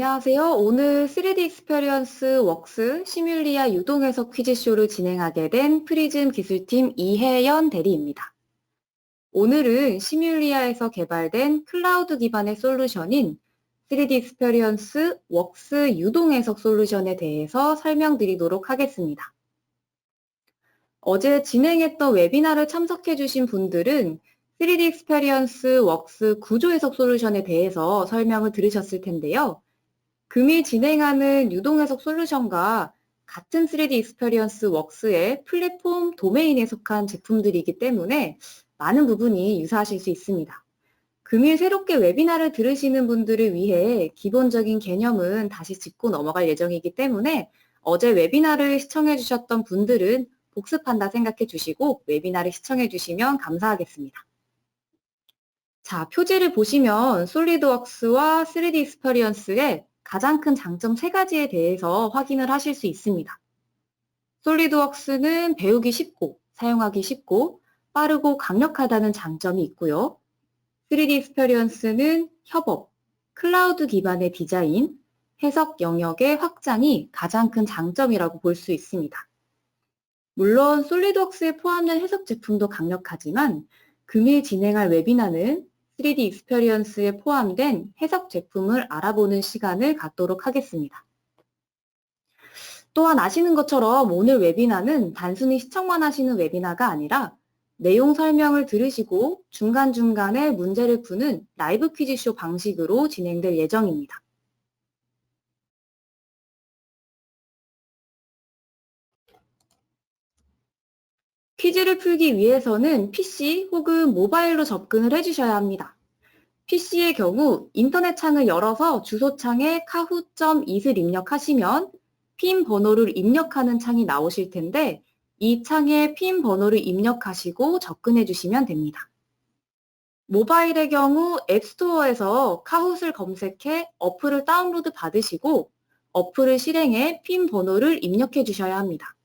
안녕하세요. 오늘 3D 익스페리언스 웍스 시뮬리아 유동해석 퀴즈쇼를 진행하게 된 프리즘 기술팀 이혜연 대리입니다. 오늘은 시뮬리아에서 개발된 클라우드 기반의 솔루션인 3D 익스페리언스 웍스 유동해석 솔루션에 대해서 설명드리도록 하겠습니다. 어제 진행했던 웨비나를 참석해주신 분들은 3D 익스페리언스 웍스 구조해석 솔루션에 대해서 설명을 들으셨을 텐데요. 금일 진행하는 유동해석 솔루션과 같은 3D 익스페리언스 웍스의 플랫폼 도메인에 속한 제품들이기 때문에 많은 부분이 유사하실 수 있습니다. 금일 새롭게 웨비나를 들으시는 분들을 위해 기본적인 개념은 다시 짚고 넘어갈 예정이기 때문에 어제 웨비나를 시청해 주셨던 분들은 복습한다 생각해 주시고 웨비나를 시청해 주시면 감사하겠습니다. 자, 표지를 보시면 솔리드웍스와 3D 익스페리언스의 가장 큰 장점 3가지에 대해서 확인을 하실 수 있습니다. 솔리드웍스는 배우기 쉽고 사용하기 쉽고 빠르고 강력하다는 장점이 있고요. 3D 익스페리언스는 협업, 클라우드 기반의 디자인, 해석 영역의 확장이 가장 큰 장점이라고 볼 수 있습니다. 물론 솔리드웍스에 포함된 해석 제품도 강력하지만 금일 진행할 웨비나는 3D 익스페리언스에 포함된 해석 제품을 알아보는 시간을 갖도록 하겠습니다. 또한 아시는 것처럼 오늘 웨비나는 단순히 시청만 하시는 웨비나가 아니라 내용 설명을 들으시고 중간중간에 문제를 푸는 라이브 퀴즈쇼 방식으로 진행될 예정입니다. 퀴즈를 풀기 위해서는 PC 혹은 모바일로 접근을 해주셔야 합니다. PC의 경우 인터넷 창을 열어서 주소창에 kahoot.it을 입력하시면 핀 번호를 입력하는 창이 나오실 텐데 이 창에 핀 번호를 입력하시고 접근해 주시면 됩니다. 모바일의 경우 앱스토어에서 카훗을 검색해 어플을 다운로드 받으시고 어플을 실행해 핀 번호를 입력해 주셔야 합니다.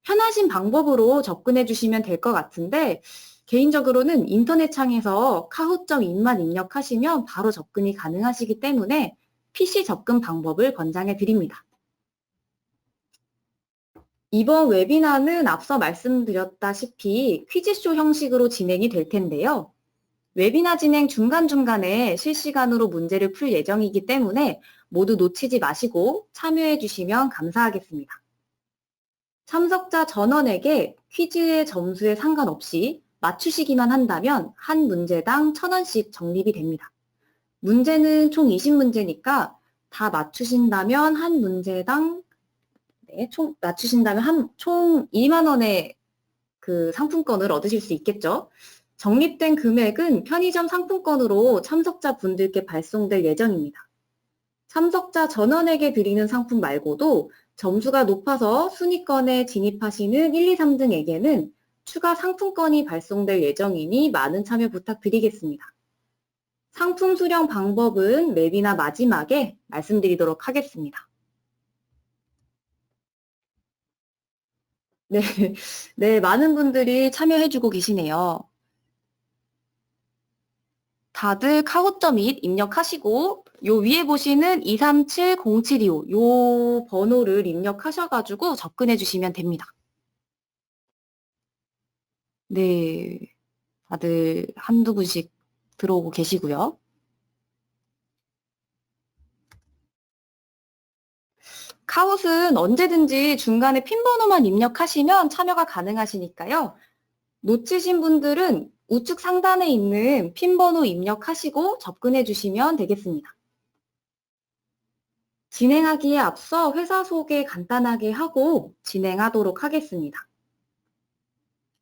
편하신 방법으로 접근해 주시면 될 것 같은데 개인적으로는 인터넷 창에서 kahoot.it만 입력하시면 바로 접근이 가능하시기 때문에 PC 접근 방법을 권장해 드립니다. 이번 웨비나는 앞서 말씀드렸다시피 퀴즈쇼 형식으로 진행이 될 텐데요. 웨비나 진행 중간중간에 실시간으로 문제를 풀 예정이기 때문에 모두 놓치지 마시고 참여해 주시면 감사하겠습니다. 참석자 전원에게 퀴즈의 점수에 상관없이 맞추시기만 한다면 한 문제당 1,000원씩 적립이 됩니다. 문제는 총 20문제니까 다 맞추신다면 한 문제당 총 2만 원의 그 상품권을 얻으실 수 있겠죠. 적립된 금액은 편의점 상품권으로 참석자 분들께 발송될 예정입니다. 참석자 전원에게 드리는 상품 말고도 점수가 높아서 순위권에 진입하시는 1, 2, 3등에게는 추가 상품권이 발송될 예정이니 많은 참여 부탁드리겠습니다. 상품 수령 방법은 웨비나 마지막에 말씀드리도록 하겠습니다. 네, 많은 분들이 참여해주고 계시네요. 다들 kahoot.it 입력하시고 요 위에 보시는 2370725 요 번호를 입력하셔가지고 접근해 주시면 됩니다. 네, 다들 한두 분씩 들어오고 계시고요. 카호스는 언제든지 중간에 핀 번호만 입력하시면 참여가 가능하시니까요. 놓치신 분들은 우측 상단에 있는 핀 번호 입력하시고 접근해 주시면 되겠습니다. 진행하기에 앞서 회사 소개 간단하게 하고 진행하도록 하겠습니다.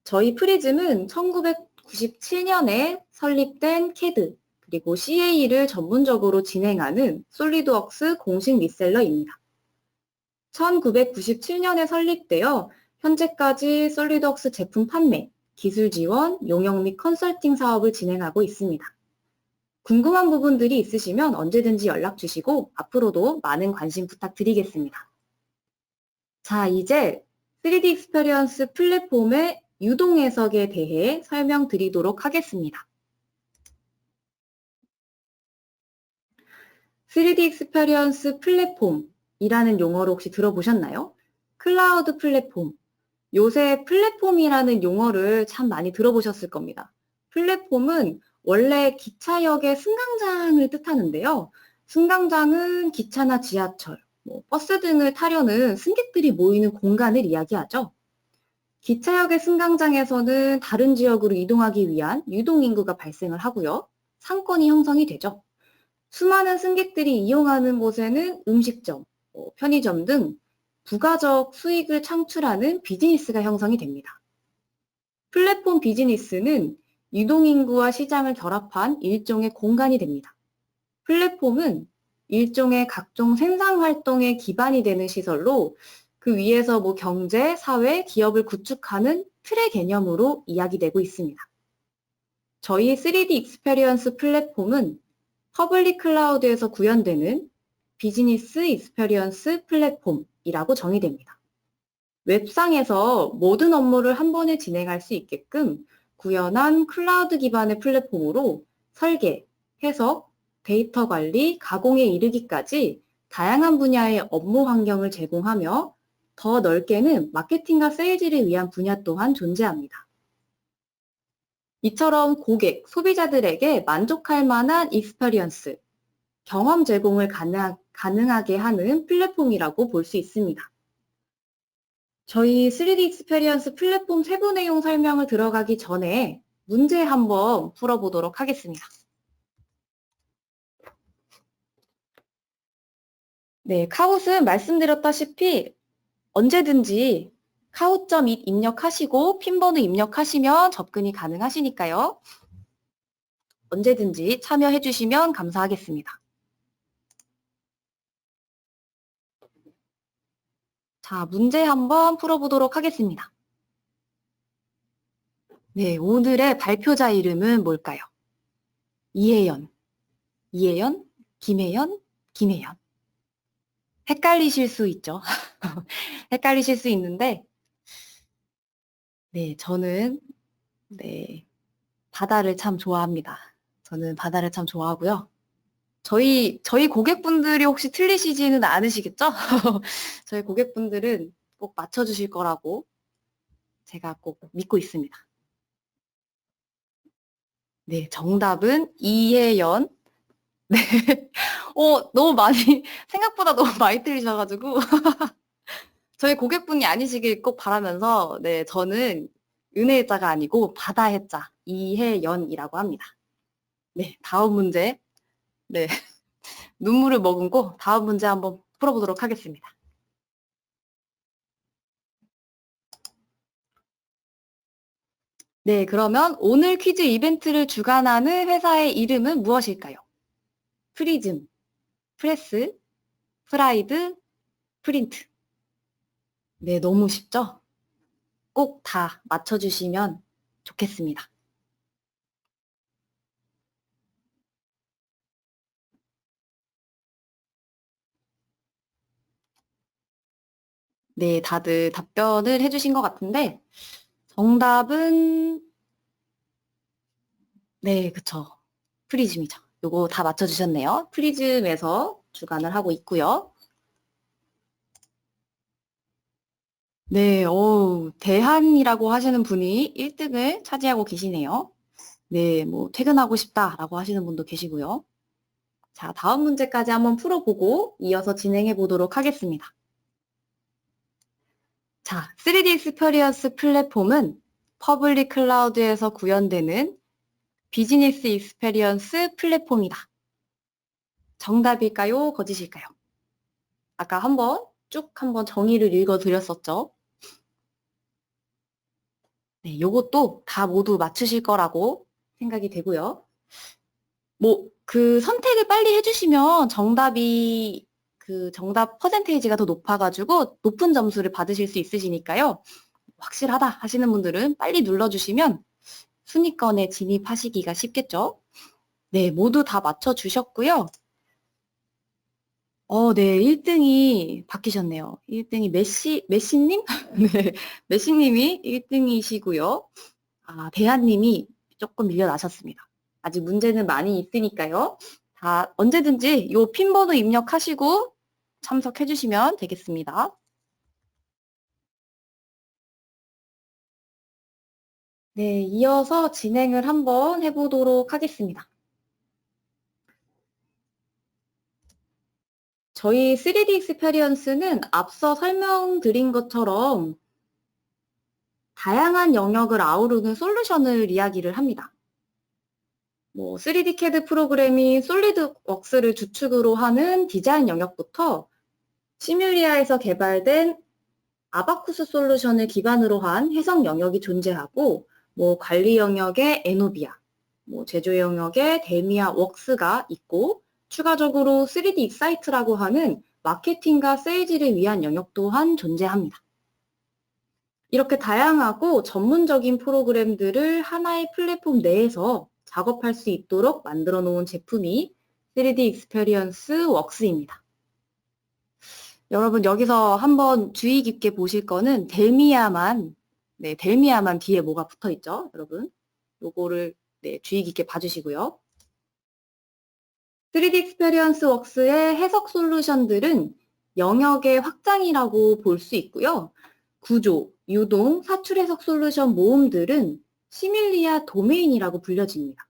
저희 프리즘은 1997년에 설립된 CAD 그리고 CA를 전문적으로 진행하는 솔리드웍스 공식 리셀러입니다. 1997년에 설립되어 현재까지 솔리드웍스 제품 판매, 기술 지원, 용역 및 컨설팅 사업을 진행하고 있습니다. 궁금한 부분들이 있으시면 언제든지 연락 주시고 앞으로도 많은 관심 부탁드리겠습니다. 자, 이제 3D 익스페리언스 플랫폼의 유동 해석에 대해 설명드리도록 하겠습니다. 3D 익스페리언스 플랫폼이라는 용어를 혹시 들어보셨나요? 클라우드 플랫폼. 요새 플랫폼이라는 용어를 참 많이 들어보셨을 겁니다. 플랫폼은 원래 기차역의 승강장을 뜻하는데요. 승강장은 기차나 지하철, 버스 등을 타려는 승객들이 모이는 공간을 이야기하죠. 기차역의 승강장에서는 다른 지역으로 이동하기 위한 유동인구가 발생을 하고요. 상권이 형성이 되죠. 수많은 승객들이 이용하는 곳에는 음식점, 편의점 등 부가적 수익을 창출하는 비즈니스가 형성이 됩니다. 플랫폼 비즈니스는 유동인구와 시장을 결합한 일종의 공간이 됩니다. 플랫폼은 일종의 각종 생산활동의 기반이 되는 시설로 그 위에서 경제, 사회, 기업을 구축하는 틀의 개념으로 이야기되고 있습니다. 저희 3D 익스페리언스 플랫폼은 퍼블릭 클라우드에서 구현되는 비즈니스 익스페리언스 플랫폼이라고 정의됩니다. 웹상에서 모든 업무를 한 번에 진행할 수 있게끔 구현한 클라우드 기반의 플랫폼으로 설계, 해석, 데이터 관리, 가공에 이르기까지 다양한 분야의 업무 환경을 제공하며 더 넓게는 마케팅과 세일즈를 위한 분야 또한 존재합니다. 이처럼 고객, 소비자들에게 만족할 만한 익스페리언스, 경험 제공을 가능하게 하는 플랫폼이라고 볼 수 있습니다. 저희 3D 익스페리언스 플랫폼 세부 내용 설명을 들어가기 전에 문제 한번 풀어보도록 하겠습니다. 네, 카웃은 말씀드렸다시피 언제든지 카웃.it 입력하시고 핀번호 입력하시면 접근이 가능하시니까요. 언제든지 참여해 주시면 감사하겠습니다. 자, 문제 한번 풀어보도록 하겠습니다. 네, 오늘의 발표자 이름은 뭘까요? 이혜연, 김혜연. 헷갈리실 수 있죠. 헷갈리실 수 있는데, 네, 저는, 바다를 참 좋아합니다. 저는 바다를 참 좋아하고요. 저희 고객분들이 혹시 틀리시지는 않으시겠죠? 저희 고객분들은 꼭 맞춰주실 거라고 제가 꼭 믿고 있습니다. 네, 정답은 이혜연. 네. 너무 많이, 생각보다 너무 많이 틀리셔가지고. 저희 고객분이 아니시길 꼭 바라면서, 네, 저는 은혜의 자가 아니고 바다의 자, 이혜연이라고 합니다. 네, 다음 문제. 네. 눈물을 머금고 다음 문제 한번 풀어보도록 하겠습니다. 네, 그러면 오늘 퀴즈 이벤트를 주관하는 회사의 이름은 무엇일까요? 프리즘, 프레스, 프라이드, 프린트. 네, 너무 쉽죠? 꼭 다 맞춰주시면 좋겠습니다. 네, 다들 답변을 해주신 것 같은데 정답은 네, 그쵸. 프리즘이죠. 요거 다 맞춰주셨네요. 프리즘에서 주관을 하고 있고요. 네, 대한이라고 하시는 분이 1등을 차지하고 계시네요. 네, 퇴근하고 싶다라고 하시는 분도 계시고요. 자, 다음 문제까지 한번 풀어보고 이어서 진행해 보도록 하겠습니다. 자, 3D 익스페리언스 플랫폼은 퍼블릭 클라우드에서 구현되는 비즈니스 익스페리언스 플랫폼이다. 정답일까요? 거짓일까요? 아까 쭉 한번 정의를 읽어드렸었죠. 네, 요것도 다 모두 맞추실 거라고 생각이 되고요. 그 선택을 빨리 해주시면 정답 퍼센테이지가 더 높아가지고 높은 점수를 받으실 수 있으시니까요. 확실하다 하시는 분들은 빨리 눌러주시면 순위권에 진입하시기가 쉽겠죠. 네, 모두 다 맞춰주셨고요. 네, 1등이 바뀌셨네요. 1등이 메시님? 네, 메시님이 1등이시고요. 대한님이 조금 밀려나셨습니다. 아직 문제는 많이 있으니까요. 다 언제든지 요 핀 번호 입력하시고 참석해 주시면 되겠습니다. 네, 이어서 진행을 한번 해보도록 하겠습니다. 저희 3D 익스페리언스는 앞서 설명드린 것처럼 다양한 영역을 아우르는 솔루션을 이야기를 합니다. 3D CAD 프로그램인 솔리드웍스를 주축으로 하는 디자인 영역부터 시뮬리아에서 개발된 아바쿠스 솔루션을 기반으로 한 해석 영역이 존재하고, 관리 영역의 에노비아, 제조 영역의 델미아 웍스가 있고, 추가적으로 3D 익사이트라고 하는 마케팅과 세일즈를 위한 영역 또한 존재합니다. 이렇게 다양하고 전문적인 프로그램들을 하나의 플랫폼 내에서 작업할 수 있도록 만들어 놓은 제품이 3D 익스페리언스 웍스입니다. 여러분 여기서 한번 주의 깊게 보실 거는 델미아만 뒤에 뭐가 붙어 있죠, 여러분? 요거를 주의 깊게 봐주시고요. 3D 익스페리언스 웍스의 해석 솔루션들은 영역의 확장이라고 볼 수 있고요. 구조, 유동, 사출 해석 솔루션 모음들은 시뮬리아 도메인이라고 불려집니다.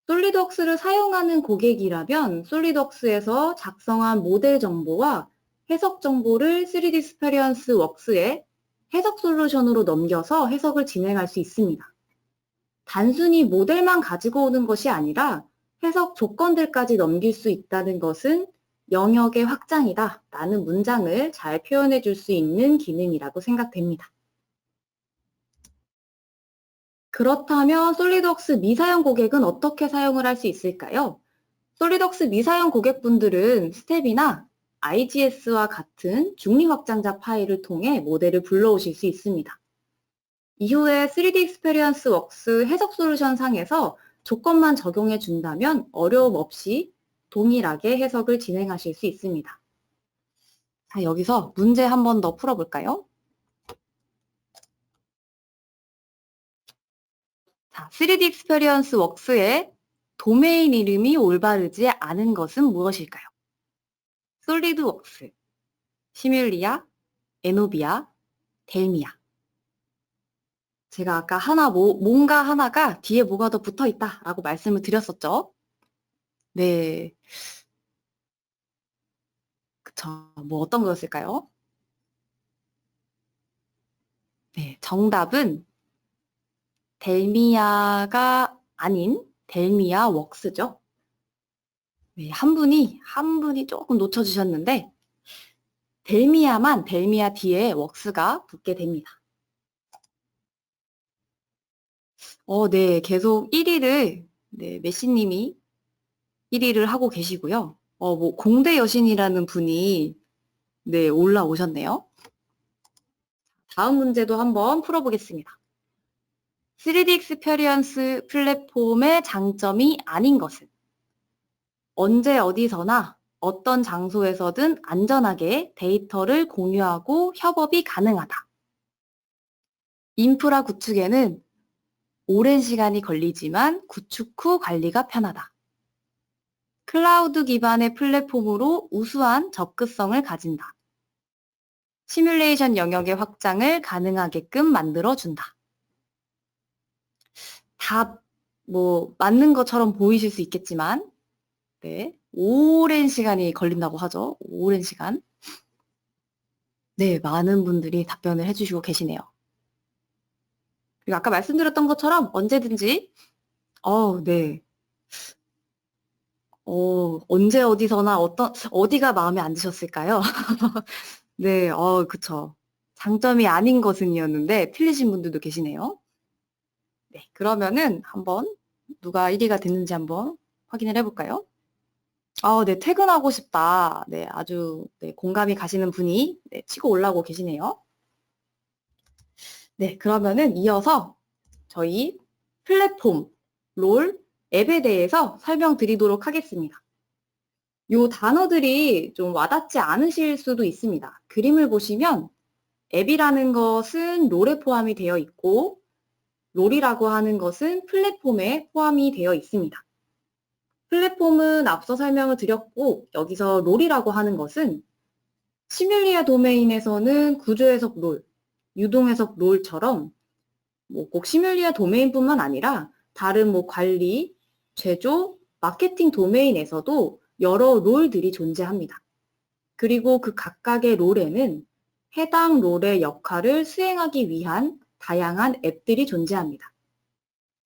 솔리드웍스를 사용하는 고객이라면 솔리드웍스에서 작성한 모델 정보와 해석 정보를 3D 익스페리언스 웍스에 해석 솔루션으로 넘겨서 해석을 진행할 수 있습니다. 단순히 모델만 가지고 오는 것이 아니라 해석 조건들까지 넘길 수 있다는 것은 영역의 확장이다 라는 문장을 잘 표현해 줄 수 있는 기능이라고 생각됩니다. 그렇다면 솔리드웍스 미사용 고객은 어떻게 사용을 할 수 있을까요? 솔리드웍스 미사용 고객분들은 스텝이나 IGS와 같은 중립 확장자 파일을 통해 모델을 불러오실 수 있습니다. 이후에 3D 익스페리언스 웍스 해석 솔루션 상에서 조건만 적용해 준다면 어려움 없이 동일하게 해석을 진행하실 수 있습니다. 자, 여기서 문제 한 번 더 풀어볼까요? 자, 3D 익스페리언스 웍스의 도메인 이름이 올바르지 않은 것은 무엇일까요? 솔리드웍스, 시뮬리아, 에노비아, 델미아. 제가 아까 뭔가 하나가 뒤에 뭐가 더 붙어 있다라고 말씀을 드렸었죠. 네. 그쵸. 어떤 거였을까요? 네, 정답은 델미아가 아닌 델미아 웍스죠. 네, 한 분이 조금 놓쳐주셨는데, 델미아 뒤에 웍스가 붙게 됩니다. 네, 계속 1위를, 메시님이 1위를 하고 계시고요. 공대 여신이라는 분이, 올라오셨네요. 다음 문제도 한번 풀어보겠습니다. 3D 익스페리언스 플랫폼의 장점이 아닌 것은 언제 어디서나 어떤 장소에서든 안전하게 데이터를 공유하고 협업이 가능하다. 인프라 구축에는 오랜 시간이 걸리지만 구축 후 관리가 편하다. 클라우드 기반의 플랫폼으로 우수한 접근성을 가진다. 시뮬레이션 영역의 확장을 가능하게끔 만들어준다. 다 맞는 것처럼 보이실 수 있겠지만 오랜 시간이 걸린다고 하죠. 오랜 시간. 네, 많은 분들이 답변을 해주시고 계시네요. 그리고 아까 말씀드렸던 것처럼 언제든지 언제 어디서나 어디가 마음에 안 드셨을까요? 네, 그쵸. 장점이 아닌 것은이었는데 틀리신 분들도 계시네요. 네, 그러면은 한번 누가 1위가 됐는지 한번 확인을 해볼까요? 네, 퇴근하고 싶다. 네, 아주 공감이 가시는 분이 치고 올라오고 계시네요. 네, 그러면은 이어서 저희 플랫폼, 롤, 앱에 대해서 설명드리도록 하겠습니다. 요 단어들이 좀 와닿지 않으실 수도 있습니다. 그림을 보시면 앱이라는 것은 롤에 포함이 되어 있고 롤이라고 하는 것은 플랫폼에 포함이 되어 있습니다. 플랫폼은 앞서 설명을 드렸고, 여기서 롤이라고 하는 것은 시뮬리아 도메인에서는 구조해석 롤, 유동해석 롤처럼 뭐 꼭 시뮬리아 도메인뿐만 아니라 다른 뭐 관리, 제조, 마케팅 도메인에서도 여러 롤들이 존재합니다. 그리고 그 각각의 롤에는 해당 롤의 역할을 수행하기 위한 다양한 앱들이 존재합니다.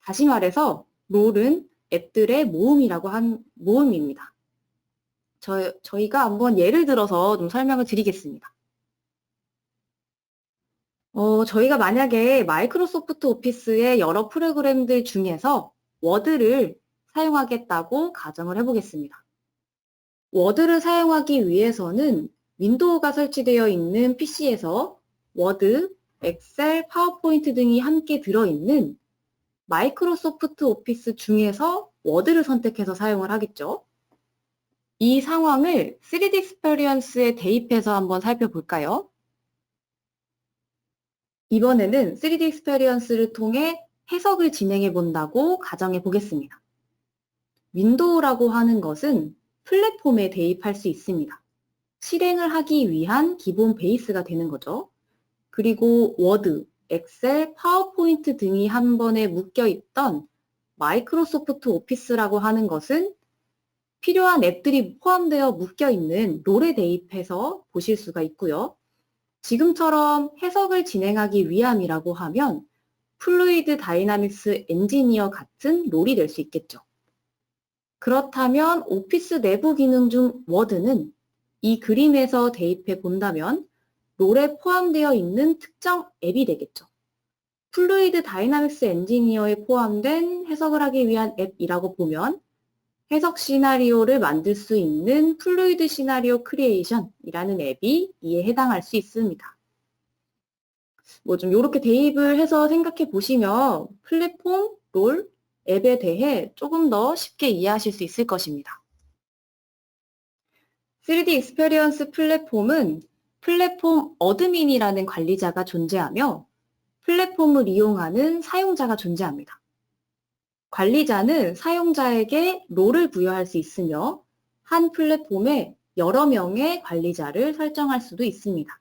다시 말해서 롤은 앱들의 모음입니다. 저희가 한번 예를 들어서 좀 설명을 드리겠습니다. 저희가 만약에 마이크로소프트 오피스의 여러 프로그램들 중에서 워드를 사용하겠다고 가정을 해보겠습니다. 워드를 사용하기 위해서는 윈도우가 설치되어 있는 PC에서 워드, 엑셀, 파워포인트 등이 함께 들어있는 마이크로소프트 오피스 중에서 워드를 선택해서 사용을 하겠죠. 이 상황을 3D 익스페리언스에 대입해서 한번 살펴볼까요? 이번에는 3D 익스페리언스를 통해 해석을 진행해 본다고 가정해 보겠습니다. 윈도우라고 하는 것은 플랫폼에 대입할 수 있습니다. 실행을 하기 위한 기본 베이스가 되는 거죠. 그리고 워드, 엑셀, 파워포인트 등이 한 번에 묶여 있던 마이크로소프트 오피스라고 하는 것은 필요한 앱들이 포함되어 묶여 있는 롤에 대입해서 보실 수가 있고요. 지금처럼 해석을 진행하기 위함이라고 하면 플루이드 다이나믹스 엔지니어 같은 롤이 될 수 있겠죠. 그렇다면 오피스 내부 기능 중 워드는 이 그림에서 대입해 본다면 롤에 포함되어 있는 특정 앱이 되겠죠. 플루이드 다이나믹스 엔지니어에 포함된 해석을 하기 위한 앱이라고 보면 해석 시나리오를 만들 수 있는 플루이드 시나리오 크리에이션이라는 앱이 이에 해당할 수 있습니다. 뭐 좀 이렇게 대입을 해서 생각해 보시면 플랫폼, 롤, 앱에 대해 조금 더 쉽게 이해하실 수 있을 것입니다. 3D 익스페리언스 플랫폼은 플랫폼 어드민이라는 관리자가 존재하며 플랫폼을 이용하는 사용자가 존재합니다. 관리자는 사용자에게 롤을 부여할 수 있으며 한 플랫폼에 여러 명의 관리자를 설정할 수도 있습니다.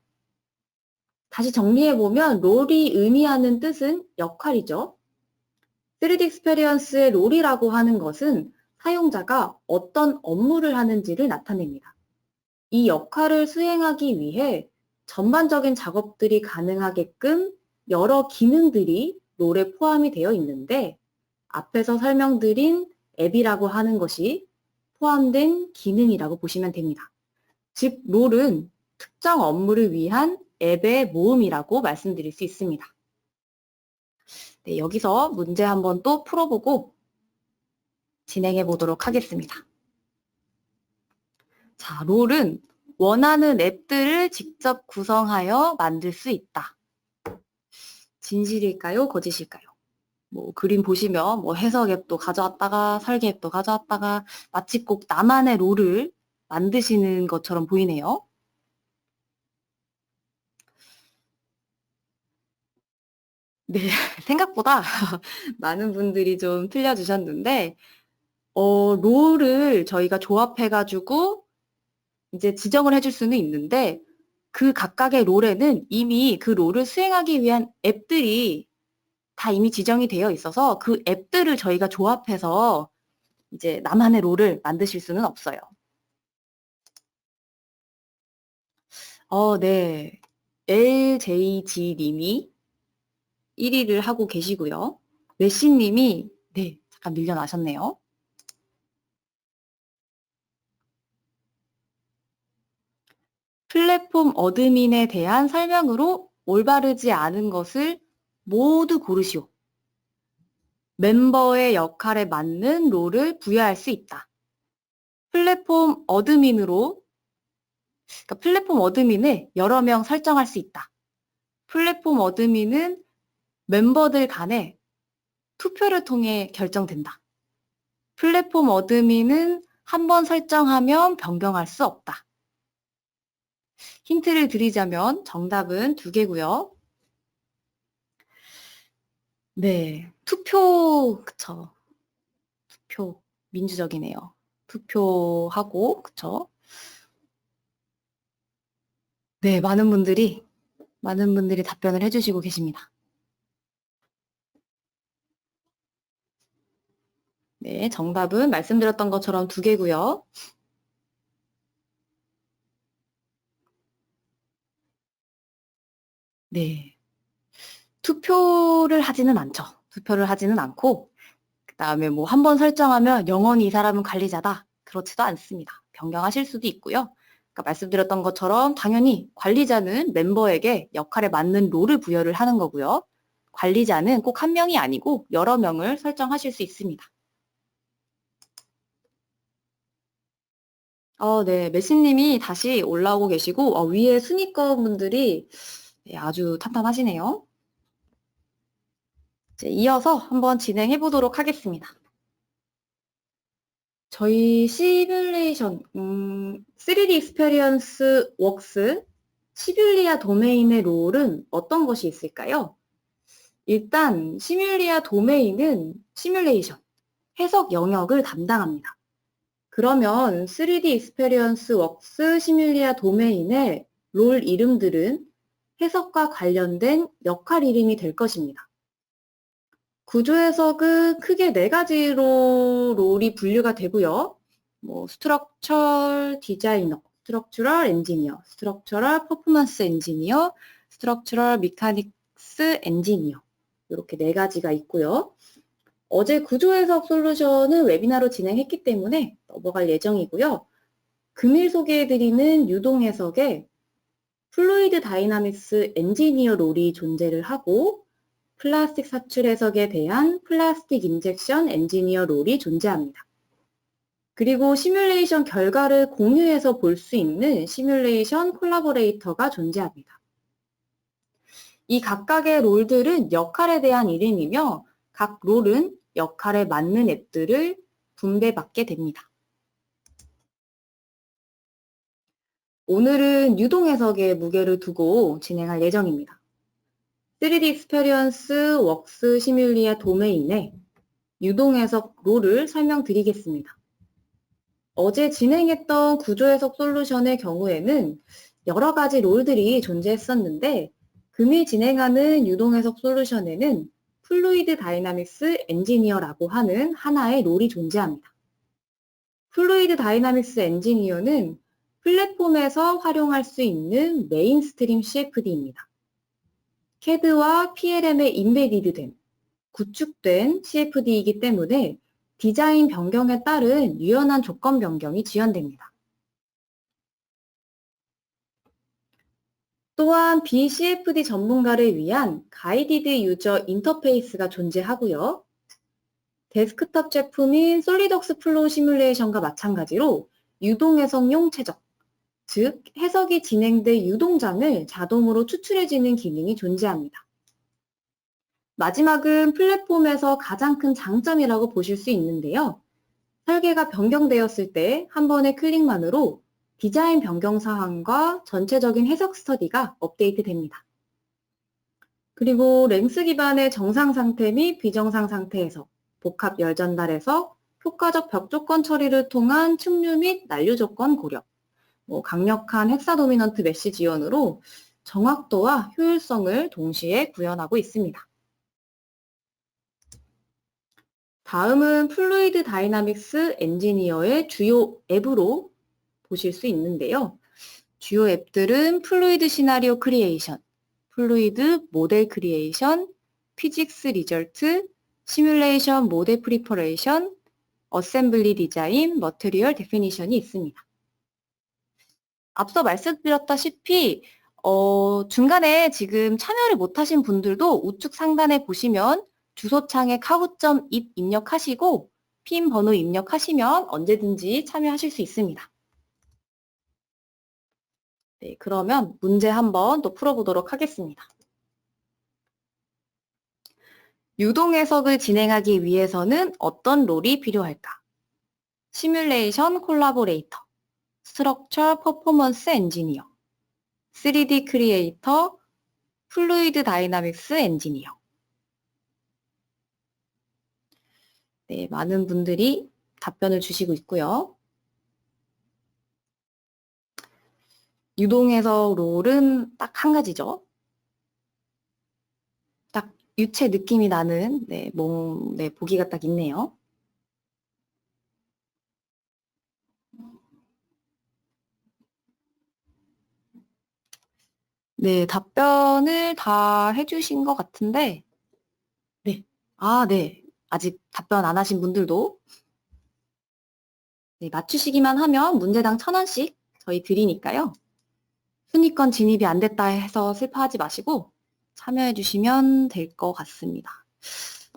다시 정리해보면 롤이 의미하는 뜻은 역할이죠. 3D 익스페리언스의 롤이라고 하는 것은 사용자가 어떤 업무를 하는지를 나타냅니다. 이 역할을 수행하기 위해 전반적인 작업들이 가능하게끔 여러 기능들이 롤에 포함이 되어 있는데 앞에서 설명드린 앱이라고 하는 것이 포함된 기능이라고 보시면 됩니다. 즉, 롤은 특정 업무를 위한 앱의 모음이라고 말씀드릴 수 있습니다. 네, 여기서 문제 한번 또 풀어보고 진행해 보도록 하겠습니다. 자, 롤은 원하는 앱들을 직접 구성하여 만들 수 있다. 진실일까요? 거짓일까요? 뭐 그림 보시면 뭐 해석 앱도 가져왔다가 설계 앱도 가져왔다가 마치 꼭 나만의 롤을 만드시는 것처럼 보이네요. 네, 생각보다 많은 분들이 좀 틀려주셨는데 롤을 저희가 조합해가지고 이제 지정을 해줄 수는 있는데 그 각각의 롤에는 이미 그 롤을 수행하기 위한 앱들이 다 이미 지정이 되어 있어서 그 앱들을 저희가 조합해서 이제 나만의 롤을 만드실 수는 없어요. 네. LJG님이 1위를 하고 계시고요. 메시님이 네, 잠깐 밀려나셨네요. 플랫폼 어드민에 대한 설명으로 올바르지 않은 것을 모두 고르시오. 멤버의 역할에 맞는 롤을 부여할 수 있다. 플랫폼 어드민으로, 그러니까 플랫폼 어드민을 여러 명 설정할 수 있다. 플랫폼 어드민은 멤버들 간에 투표를 통해 결정된다. 플랫폼 어드민은 한 번 설정하면 변경할 수 없다. 힌트를 드리자면 정답은 2개고요. 네, 투표, 그쵸. 투표. 민주적이네요. 투표하고, 그쵸? 네, 많은 분들이 답변을 해주시고 계십니다. 네, 정답은 말씀드렸던 것처럼 2개고요. 네. 투표를 하지는 않죠. 투표를 하지는 않고, 그 다음에 뭐 한 번 설정하면 영원히 이 사람은 관리자다. 그렇지도 않습니다. 변경하실 수도 있고요. 그러니까 말씀드렸던 것처럼 당연히 관리자는 멤버에게 역할에 맞는 롤을 부여를 하는 거고요. 관리자는 꼭 한 명이 아니고 여러 명을 설정하실 수 있습니다. 네, 메시님이 다시 올라오고 계시고 위에 순위권 분들이 네, 아주 탄탄하시네요. 이제 이어서 한번 진행해 보도록 하겠습니다. 저희 시뮬레이션, 3D 익스페리언스 웍스 시뮬리아 도메인의 롤은 어떤 것이 있을까요? 일단 시뮬리아 도메인은 시뮬레이션, 해석 영역을 담당합니다. 그러면 3D 익스페리언스 웍스 시뮬리아 도메인의 롤 이름들은 해석과 관련된 역할 이름이 될 것입니다. 구조 해석은 크게 4가지로 롤이 분류가 되고요. 스트럭처럴 디자이너, 스트럭처럴 엔지니어, 스트럭처럴 퍼포먼스 엔지니어, 스트럭처럴 미카닉스 엔지니어 이렇게 4가지가 있고요. 어제 구조 해석 솔루션은 웨비나로 진행했기 때문에 넘어갈 예정이고요. 금일 소개해드리는 유동 해석에 플루이드 다이나믹스 엔지니어 롤이 존재를 하고 플라스틱 사출 해석에 대한 플라스틱 인젝션 엔지니어 롤이 존재합니다. 그리고 시뮬레이션 결과를 공유해서 볼 수 있는 시뮬레이션 콜라보레이터가 존재합니다. 이 각각의 롤들은 역할에 대한 이름이며 각 롤은 역할에 맞는 앱들을 분배받게 됩니다. 오늘은 유동 해석에 무게를 두고 진행할 예정입니다. 3D 익스페리언스 웍스 시뮬리아 도메인의 유동 해석 롤을 설명드리겠습니다. 어제 진행했던 구조 해석 솔루션의 경우에는 여러 가지 롤들이 존재했었는데 금일 진행하는 유동 해석 솔루션에는 플루이드 다이나믹스 엔지니어라고 하는 하나의 롤이 존재합니다. 플루이드 다이나믹스 엔지니어는 플랫폼에서 활용할 수 있는 메인스트림 CFD입니다. CAD와 PLM에 인베디드된, 구축된 CFD이기 때문에 디자인 변경에 따른 유연한 조건 변경이 지연됩니다. 또한 BCFD 전문가를 위한 가이디드 유저 인터페이스가 존재하고요. 데스크톱 제품인 솔리덕스 플로우 시뮬레이션과 마찬가지로 유동 해석용 최적, 즉 해석이 진행돼 유동장을 자동으로 추출해주는 기능이 존재합니다. 마지막은 플랫폼에서 가장 큰 장점이라고 보실 수 있는데요. 설계가 변경되었을 때 한 번의 클릭만으로 디자인 변경 사항과 전체적인 해석 스터디가 업데이트 됩니다. 그리고 랭스 기반의 정상 상태 및 비정상 상태에서 복합 열 전달에서 효과적 벽 조건 처리를 통한 측류 및 난류 조건 고려, 강력한 헥사 도미넌트 메쉬 지원으로 정확도와 효율성을 동시에 구현하고 있습니다. 다음은 플루이드 다이나믹스 엔지니어의 주요 앱으로 보실 수 있는데요. 주요 앱들은 플루이드 시나리오 크리에이션, 플루이드 모델 크리에이션, 피직스 리절트, 시뮬레이션 모델 프리퍼레이션, 어셈블리 디자인, 머티리얼 데피니션이 있습니다. 앞서 말씀드렸다시피 중간에 지금 참여를 못하신 분들도 우측 상단에 보시면 주소창에 카후.ip 입력하시고 핀 번호 입력하시면 언제든지 참여하실 수 있습니다. 네, 그러면 문제 한번 또 풀어보도록 하겠습니다. 유동 해석을 진행하기 위해서는 어떤 롤이 필요할까? 시뮬레이션 콜라보레이터, 스트럭처 퍼포먼스 엔지니어, 3D 크리에이터, 플루이드 다이나믹스 엔지니어. 네, 많은 분들이 답변을 주시고 있고요. 유동해석 롤은 딱 한 가지죠. 딱 유체 느낌이 나는 보기가 딱 있네요. 네, 답변을 다 해주신 것 같은데, 네. 네. 아직 답변 안 하신 분들도 네, 맞추시기만 하면 문제당 1,000원씩 저희 드리니까요. 순위권 진입이 안 됐다 해서 슬퍼하지 마시고 참여해 주시면 될 것 같습니다.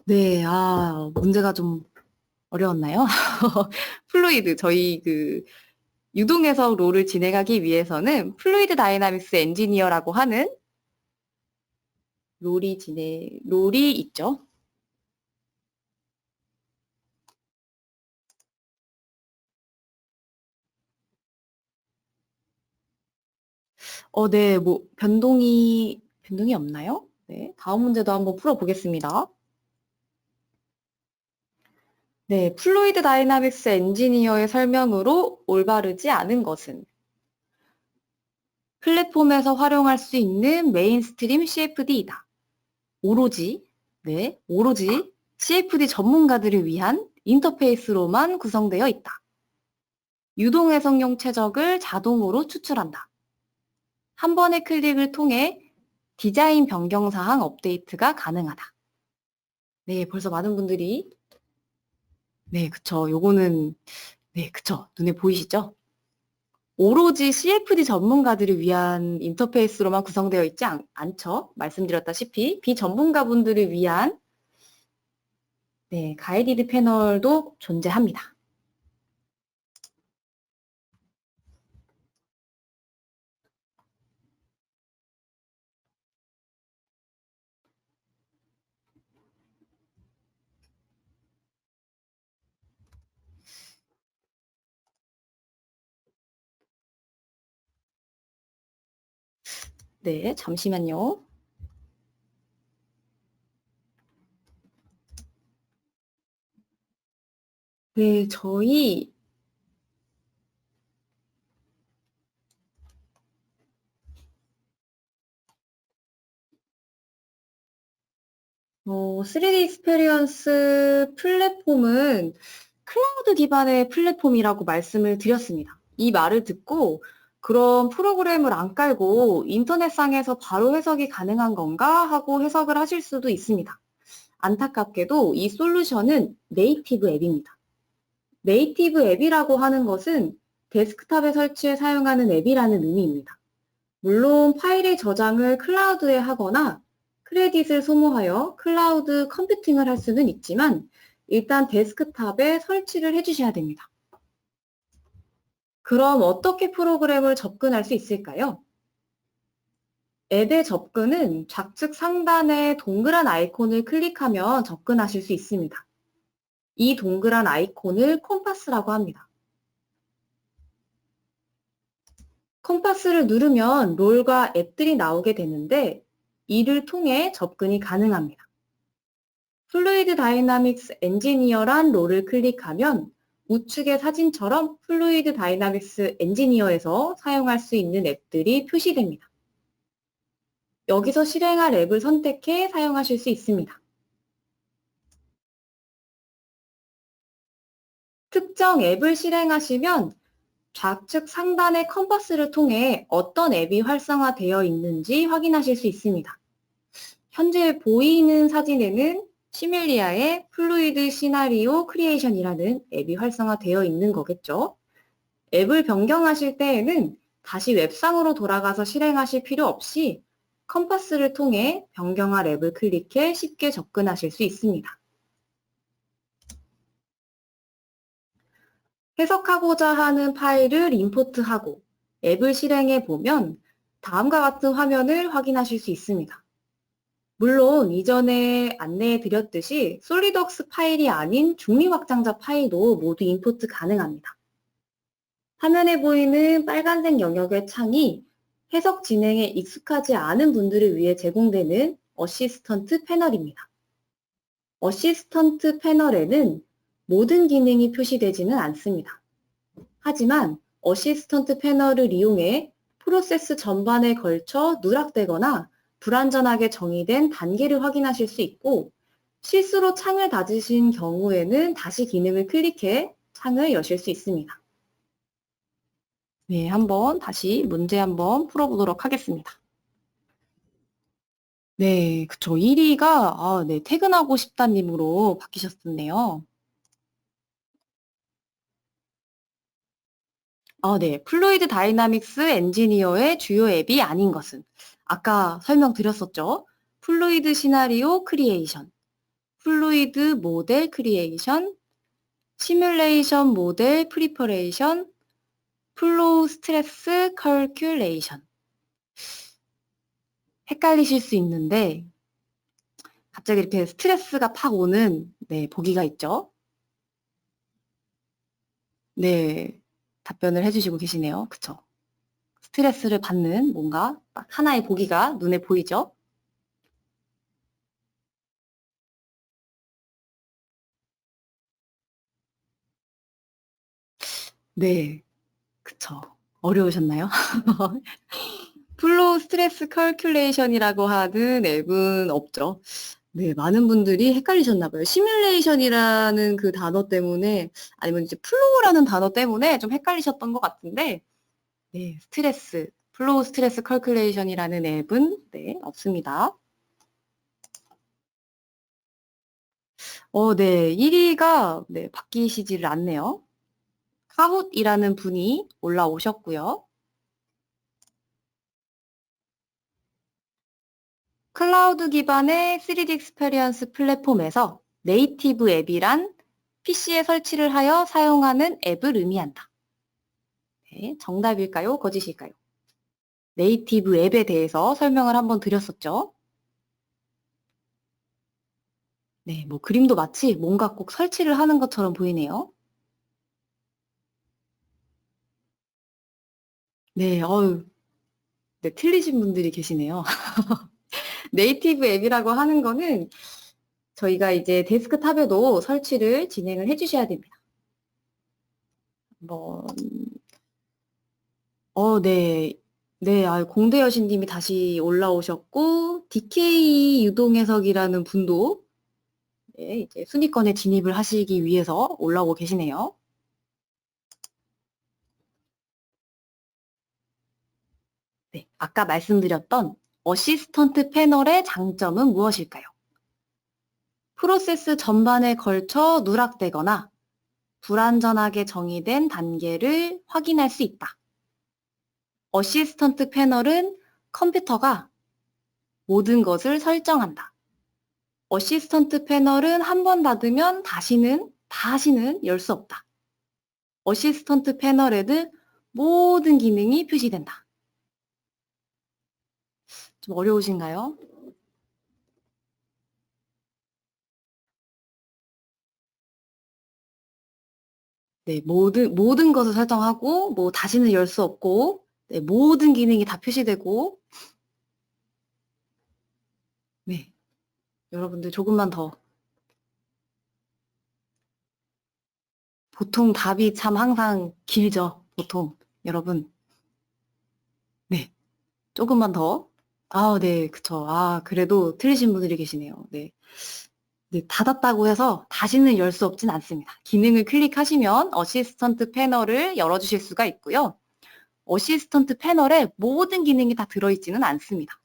네, 문제가 좀 어려웠나요? 플루이드, 저희 유동해석 롤을 진행하기 위해서는 플루이드 다이나믹스 엔지니어라고 하는 롤이 있죠. 네, 변동이 없나요? 네, 다음 문제도 한번 풀어보겠습니다. 네, 플루이드 다이나믹스 엔지니어의 설명으로 올바르지 않은 것은 플랫폼에서 활용할 수 있는 메인스트림 CFD이다. 오로지 CFD 전문가들을 위한 인터페이스로만 구성되어 있다. 유동해석용 최적을 자동으로 추출한다. 한 번의 클릭을 통해 디자인 변경 사항 업데이트가 가능하다. 네, 벌써 많은 분들이 네, 그쵸. 요거는 네, 그쵸. 눈에 보이시죠? 오로지 CFD 전문가들을 위한 인터페이스로만 구성되어 있지 않죠. 말씀드렸다시피 비전문가분들을 위한 네, 가이디드 패널도 존재합니다. 네, 잠시만요. 네, 저희 어, 3D 익스페리언스 플랫폼은 클라우드 기반의 플랫폼이라고 말씀을 드렸습니다. 이 말을 듣고 그런 프로그램을 안 깔고 인터넷상에서 바로 해석이 가능한 건가 하고 해석을 하실 수도 있습니다. 안타깝게도 이 솔루션은 네이티브 앱입니다. 네이티브 앱이라고 하는 것은 데스크탑에 설치해 사용하는 앱이라는 의미입니다. 물론 파일의 저장을 클라우드에 하거나 크레딧을 소모하여 클라우드 컴퓨팅을 할 수는 있지만 일단 데스크탑에 설치를 해주셔야 됩니다. 그럼 어떻게 프로그램을 접근할 수 있을까요? 앱의 접근은 좌측 상단의 동그란 아이콘을 클릭하면 접근하실 수 있습니다. 이 동그란 아이콘을 콤파스라고 합니다. 콤파스를 누르면 롤과 앱들이 나오게 되는데 이를 통해 접근이 가능합니다. 플루이드 다이나믹스 엔지니어란 롤을 클릭하면 우측의 사진처럼 플루이드 다이나믹스 엔지니어에서 사용할 수 있는 앱들이 표시됩니다. 여기서 실행할 앱을 선택해 사용하실 수 있습니다. 특정 앱을 실행하시면 좌측 상단의 컴파스를 통해 어떤 앱이 활성화되어 있는지 확인하실 수 있습니다. 현재 보이는 사진에는 시밀리아의 플루이드 시나리오 크리에이션이라는 앱이 활성화되어 있는 거겠죠. 앱을 변경하실 때에는 다시 웹상으로 돌아가서 실행하실 필요 없이 컴파스를 통해 변경할 앱을 클릭해 쉽게 접근하실 수 있습니다. 해석하고자 하는 파일을 임포트하고 앱을 실행해 보면 다음과 같은 화면을 확인하실 수 있습니다. 물론 이전에 안내해 드렸듯이 솔리드웍스 파일이 아닌 중립확장자 파일도 모두 임포트 가능합니다. 화면에 보이는 빨간색 영역의 창이 해석 진행에 익숙하지 않은 분들을 위해 제공되는 어시스턴트 패널입니다. 어시스턴트 패널에는 모든 기능이 표시되지는 않습니다. 하지만 어시스턴트 패널을 이용해 프로세스 전반에 걸쳐 누락되거나 불완전하게 정의된 단계를 확인하실 수 있고, 실수로 창을 닫으신 경우에는 다시 기능을 클릭해 창을 여실 수 있습니다. 네, 한번 다시 문제 한번 풀어보도록 하겠습니다. 네, 그쵸. 1위가 네, 퇴근하고 싶다님으로 바뀌셨었네요. 네. 플루이드 다이나믹스 엔지니어의 주요 앱이 아닌 것은 아까 설명드렸었죠. 플루이드 시나리오 크리에이션, 플루이드 모델 크리에이션, 시뮬레이션 모델 프리퍼레이션, 플로우 스트레스 컬큘레이션. 헷갈리실 수 있는데 갑자기 이렇게 스트레스가 팍 오는 보기가 있죠. 네. 답변을 해주시고 계시네요. 그쵸? 스트레스를 받는 뭔가 하나의 보기가 눈에 보이죠? 네. 그쵸. 어려우셨나요? 플로우 스트레스 컬큘레이션이라고 하는 앱은 없죠. 네, 많은 분들이 헷갈리셨나 봐요. 시뮬레이션이라는 그 단어 때문에 아니면 이제 플로우라는 단어 때문에 좀 헷갈리셨던 것 같은데 네, 플로우 스트레스 컬큘레이션이라는 앱은 없습니다. 네, 1위가 바뀌시지를 않네요. 카훗이라는 분이 올라오셨고요. 클라우드 기반의 3D 익스페리언스 플랫폼에서 네이티브 앱이란 PC에 설치를 하여 사용하는 앱을 의미한다. 네, 정답일까요? 거짓일까요? 네이티브 앱에 대해서 설명을 한번 드렸었죠. 네, 뭐 그림도 마치 뭔가 꼭 설치를 하는 것처럼 보이네요. 네, 네, 틀리신 분들이 계시네요. 네이티브 앱이라고 하는 거는 저희가 이제 데스크탑에도 설치를 진행을 해주셔야 됩니다. 한번 네. 네, 공대 여신님이 다시 올라오셨고, DK 유동해석이라는 분도 네, 이제 순위권에 진입을 하시기 위해서 올라오고 계시네요. 네, 아까 말씀드렸던 어시스턴트 패널의 장점은 무엇일까요? 프로세스 전반에 걸쳐 누락되거나 불완전하게 정의된 단계를 확인할 수 있다. 어시스턴트 패널은 컴퓨터가 모든 것을 설정한다. 어시스턴트 패널은 한 번 닫으면 다시는 열 수 없다. 어시스턴트 패널에는 모든 기능이 표시된다. 좀 어려우신가요? 네, 모든 것을 설정하고, 뭐, 다시는 열 수 없고, 네, 모든 기능이 다 표시되고, 네. 여러분들 조금만 더. 보통 답이 참 항상 길죠, 보통. 여러분. 네. 조금만 더. 네, 그쵸. 그래도 틀리신 분들이 계시네요. 네. 네, 닫았다고 해서 다시는 열 수 없진 않습니다. 기능을 클릭하시면 어시스턴트 패널을 열어주실 수가 있고요. 어시스턴트 패널에 모든 기능이 다 들어있지는 않습니다.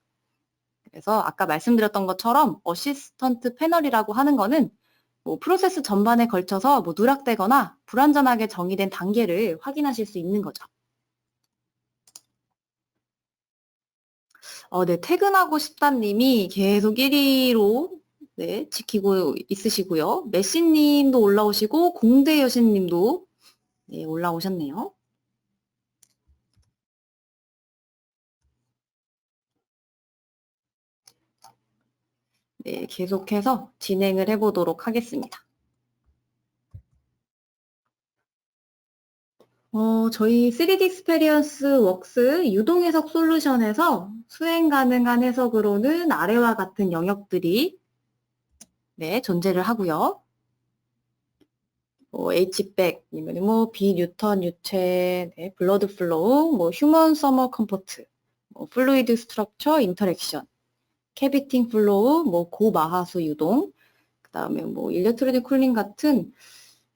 그래서 아까 말씀드렸던 것처럼 어시스턴트 패널이라고 하는 거는 뭐 프로세스 전반에 걸쳐서 뭐 누락되거나 불완전하게 정의된 단계를 확인하실 수 있는 거죠. 네, 퇴근하고 싶다님이 계속 1위로 지키고 있으시고요. 메시님도 올라오시고 공대 여신님도 올라오셨네요. 네, 계속해서 진행을 해보도록 하겠습니다. 저희 3D 익스페리언스 웍스 유동해석 솔루션에서 수행 가능한 해석으로는 아래와 같은 영역들이 존재를 하고요. H백, 아니면 뭐 비뉴턴 유체, 네, 블러드 플로우, 뭐 휴먼 서머 컴포트, 뭐 플루이드 스트럭처 인터랙션, 캐비팅 플로우, 뭐 고마하수 유동, 그다음에 뭐 일렉트로닉 쿨링 같은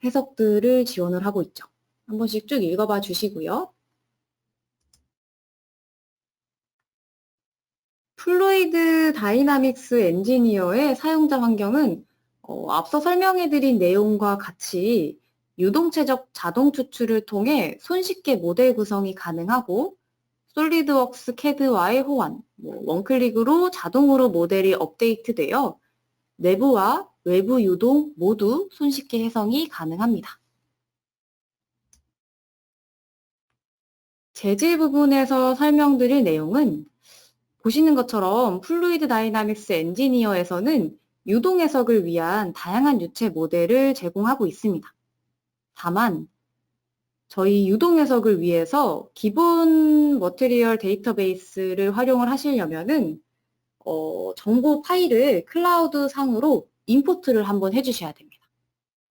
해석들을 지원을 하고 있죠. 한 번씩 쭉 읽어봐 주시고요. 플루이드 다이나믹스 엔지니어의 사용자 환경은 앞서 설명해드린 내용과 같이 유동체적 자동 추출을 통해 손쉽게 모델 구성이 가능하고 솔리드웍스 캐드와의 호환, 원클릭으로 자동으로 모델이 업데이트되어 내부와 외부 유동 모두 손쉽게 해석이 가능합니다. 재질 부분에서 설명드릴 내용은 보시는 것처럼 플루이드 다이나믹스 엔지니어에서는 유동 해석을 위한 다양한 유체 모델을 제공하고 있습니다. 다만 저희 유동 해석을 위해서 기본 머티리얼 데이터베이스를 활용을 하시려면은 정보 파일을 클라우드 상으로 임포트를 한번 해주셔야 됩니다.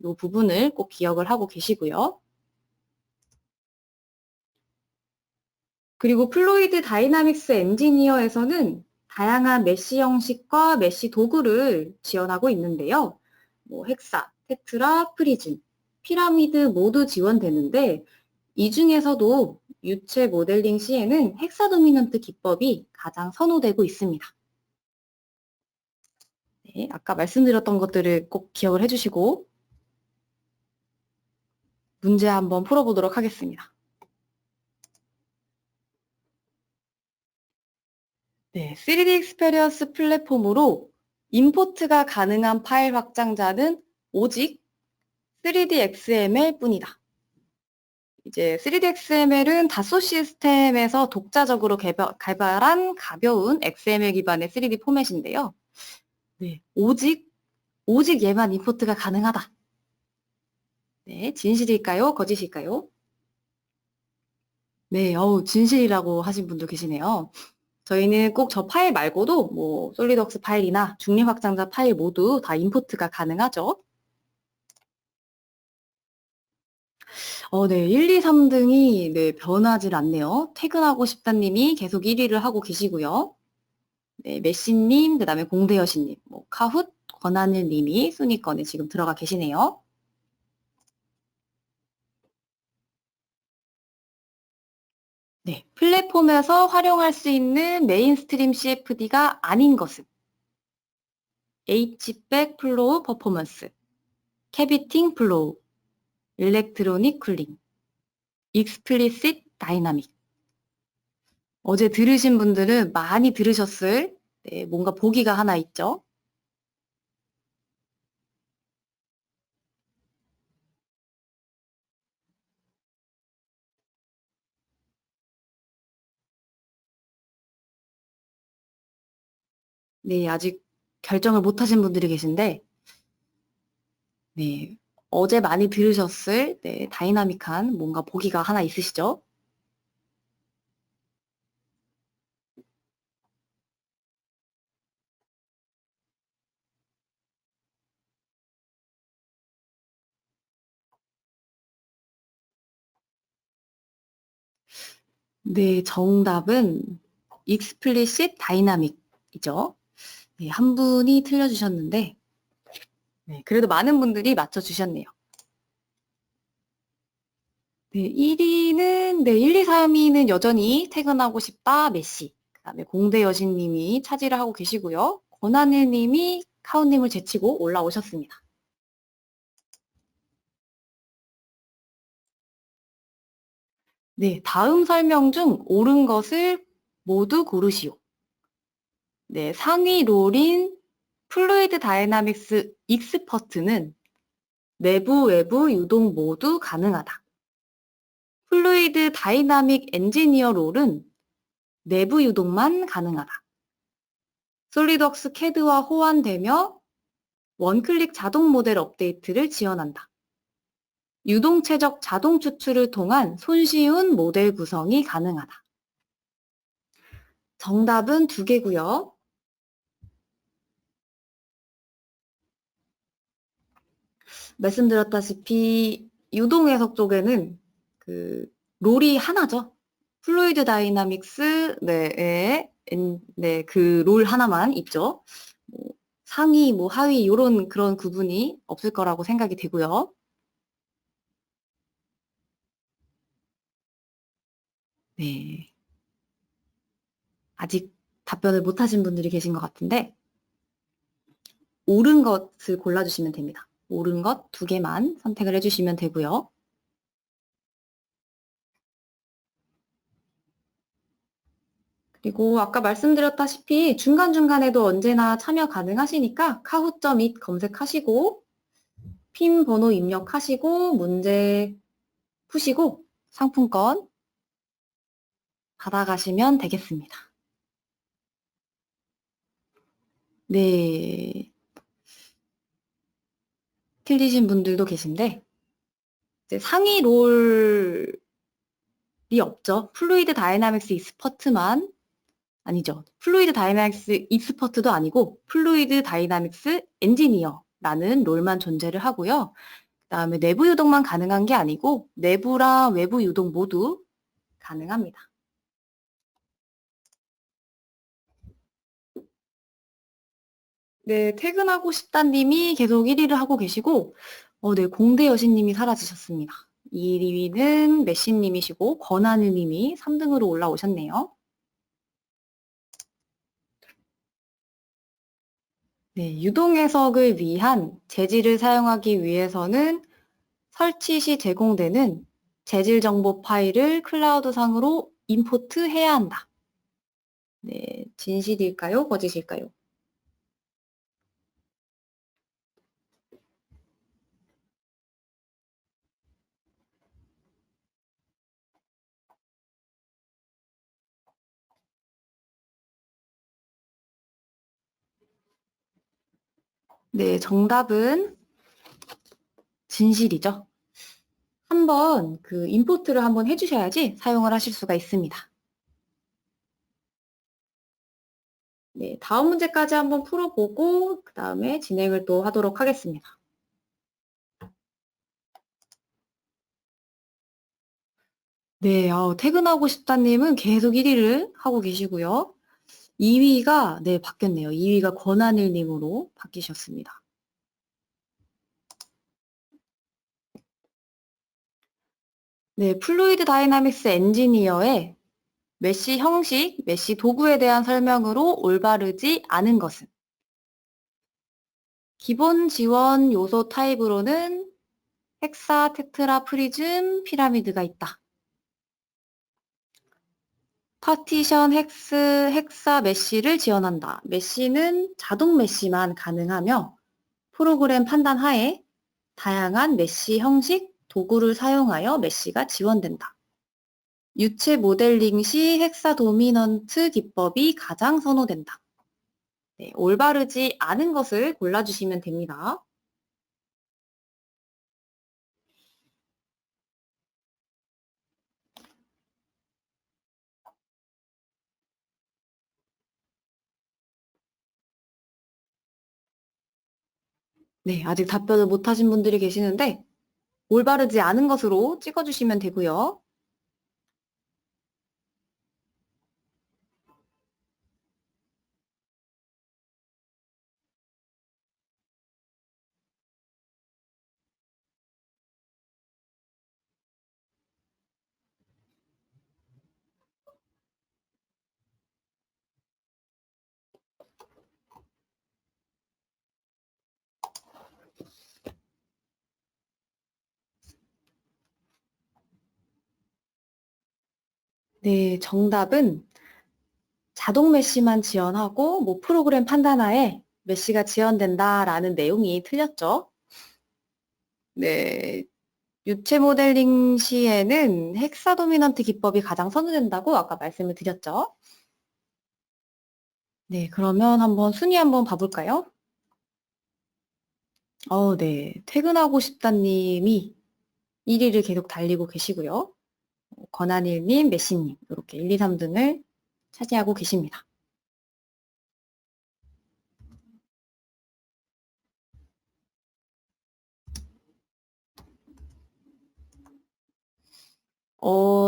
이 부분을 꼭 기억을 하고 계시고요. 그리고 플루이드 다이나믹스 엔지니어에서는 다양한 메쉬 형식과 메쉬 도구를 지원하고 있는데요. 헥사, 테트라, 프리즘, 피라미드 모두 지원되는데 이 중에서도 유체 모델링 시에는 헥사 도미넌트 기법이 가장 선호되고 있습니다. 네, 아까 말씀드렸던 것들을 꼭 기억을 해주시고 문제 한번 풀어보도록 하겠습니다. 네, 3D 익스페리언스 플랫폼으로 임포트가 가능한 파일 확장자는 오직 3D XML 뿐이다. 이제 3D XML은 다소 시스템에서 독자적으로 개발한 가벼운 XML 기반의 3D 포맷인데요. 네, 오직 얘만 임포트가 가능하다. 네, 진실일까요? 거짓일까요? 네, 진실이라고 하신 분도 계시네요. 저희는 꼭 저 파일 말고도 뭐 솔리드웍스 파일이나 중립 확장자 파일 모두 다 임포트가 가능하죠. 네, 1, 2, 3등이 네, 변하질 않네요. 퇴근하고 싶다님이 계속 1위를 하고 계시고요. 네, 메시님, 그다음에 공대여신님, 카훗, 권하늘님이 순위권에 지금 들어가 계시네요. 네, 플랫폼에서 활용할 수 있는 메인스트림 CFD가 아닌 것은 H백 플로우 퍼포먼스, 캐비팅 플로우, 일렉트로닉 쿨링, 익스플리시트 다이나믹. 어제 들으신 분들은 많이 들으셨을 네, 뭔가 보기가 하나 있죠. 네, 아직 결정을 못 하신 분들이 계신데 네, 어제 많이 들으셨을 네, 다이나믹한 뭔가 보기가 하나 있으시죠? 네, 정답은 explicit dynamic이죠. 네, 한 분이 틀려주셨는데 네, 그래도 많은 분들이 맞춰주셨네요. 네, 1위는 네, 1, 2, 3위는 여전히 퇴근하고 싶다 메시. 그다음에 공대 여신님이 차지를 하고 계시고요. 권하늘님이 카운님을 제치고 올라오셨습니다. 네, 다음 설명 중 옳은 것을 모두 고르시오. 네, 상위 롤인 플루이드 다이나믹스 익스퍼트는 내부, 외부 유동 모두 가능하다. 플루이드 다이나믹 엔지니어 롤은 내부 유동만 가능하다. 솔리드웍스 캐드와 호환되며 원클릭 자동 모델 업데이트를 지원한다. 유동체적 자동 추출을 통한 손쉬운 모델 구성이 가능하다. 정답은 2개고요. 말씀드렸다시피 유동해석 쪽에는 그 롤이 하나죠. 플루이드 다이나믹스 네, 그 롤 하나만 있죠. 뭐 상위, 뭐 하위 요런 그런 구분이 없을 거라고 생각이 되고요. 네. 아직 답변을 못 하신 분들이 계신 것 같은데 옳은 것을 골라주시면 됩니다. 옳은 것 2개만 선택을 해주시면 되고요. 그리고 아까 말씀드렸다시피 중간중간에도 언제나 참여 가능하시니까 kahoot.it 검색하시고 핀 번호 입력하시고 문제 푸시고 상품권 받아가시면 되겠습니다. 네. 틀리신 분들도 계신데 이제 상위 롤이 없죠. 플루이드 다이나믹스 익스퍼트만 아니죠. 플루이드 다이나믹스 익스퍼트도 아니고 플루이드 다이나믹스 엔지니어라는 롤만 존재를 하고요. 그다음에 내부 유동만 가능한 게 아니고 내부랑 외부 유동 모두 가능합니다. 네, 퇴근하고 싶다님이 계속 1위를 하고 계시고 네, 공대 여신님이 사라지셨습니다. 2위는 메시님이시고 권하늘님이 3등으로 올라오셨네요. 네, 유동 해석을 위한 재질을 사용하기 위해서는 설치 시 제공되는 재질 정보 파일을 클라우드상으로 임포트해야 한다. 네, 진실일까요? 거짓일까요? 네, 정답은 진실이죠. 한번 그 임포트를 한번 해주셔야지 사용을 하실 수가 있습니다. 네, 다음 문제까지 한번 풀어보고 그 다음에 진행을 또 하도록 하겠습니다. 네, 퇴근하고 싶다님은 계속 1위를 하고 계시고요. 2위가 네, 바뀌었네요. 2위가 권한일님으로 바뀌셨습니다. 네, 플루이드 다이나믹스 엔지니어의 메시 형식, 메시 도구에 대한 설명으로 올바르지 않은 것은 기본 지원 요소 타입으로는 헥사, 테트라, 프리즘, 피라미드가 있다. 파티션, 헥사 메시를 지원한다. 메시는 자동 메시만 가능하며 프로그램 판단 하에 다양한 메시 형식, 도구를 사용하여 메시가 지원된다. 유체 모델링 시 헥사 도미넌트 기법이 가장 선호된다. 네, 올바르지 않은 것을 골라주시면 됩니다. 네, 아직 답변을 못 하신 분들이 계시는데 올바르지 않은 것으로 찍어주시면 되고요. 네, 정답은 자동 메시만 지원하고 뭐 프로그램 판단하에 메시가 지원된다라는 내용이 틀렸죠. 네, 유체 모델링 시에는 헥사 도미넌트 기법이 가장 선호된다고 아까 말씀을 드렸죠. 네, 그러면 한번 순위 한번 봐볼까요? 네, 퇴근하고 싶다님이 1위를 계속 달리고 계시고요. 권한일님, 메시님 이렇게 1, 2, 3등을 차지하고 계십니다.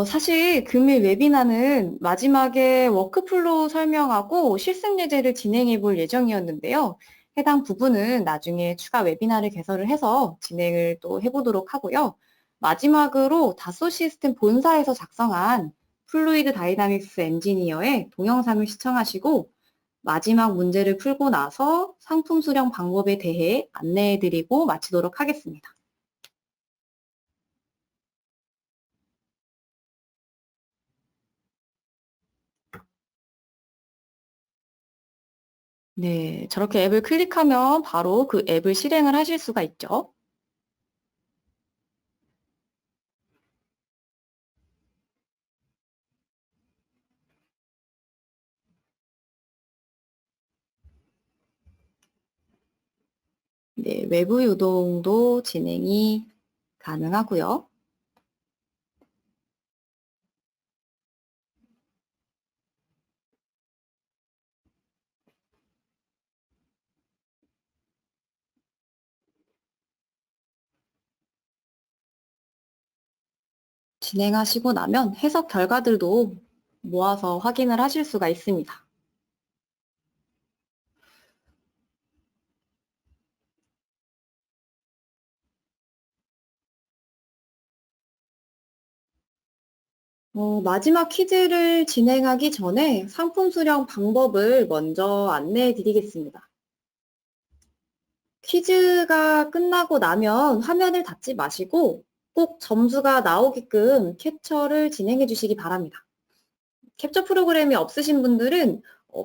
사실 금일 웨비나는 마지막에 워크플로우 설명하고 실습 예제를 진행해 볼 예정이었는데요. 해당 부분은 나중에 추가 웨비나를 개설을 해서 진행을 또 해보도록 하고요. 마지막으로 다소 시스템 본사에서 작성한 플루이드 다이나믹스 엔지니어의 동영상을 시청하시고 마지막 문제를 풀고 나서 상품 수령 방법에 대해 안내해 드리고 마치도록 하겠습니다. 네, 저렇게 앱을 클릭하면 바로 그 앱을 실행을 하실 수가 있죠. 네, 외부 유동도 진행이 가능하고요. 진행하시고 나면 해석 결과들도 모아서 확인을 하실 수가 있습니다. 마지막 퀴즈를 진행하기 전에 상품 수령 방법을 먼저 안내해 드리겠습니다. 퀴즈가 끝나고 나면 화면을 닫지 마시고 꼭 점수가 나오게끔 캡처를 진행해 주시기 바랍니다. 캡처 프로그램이 없으신 분들은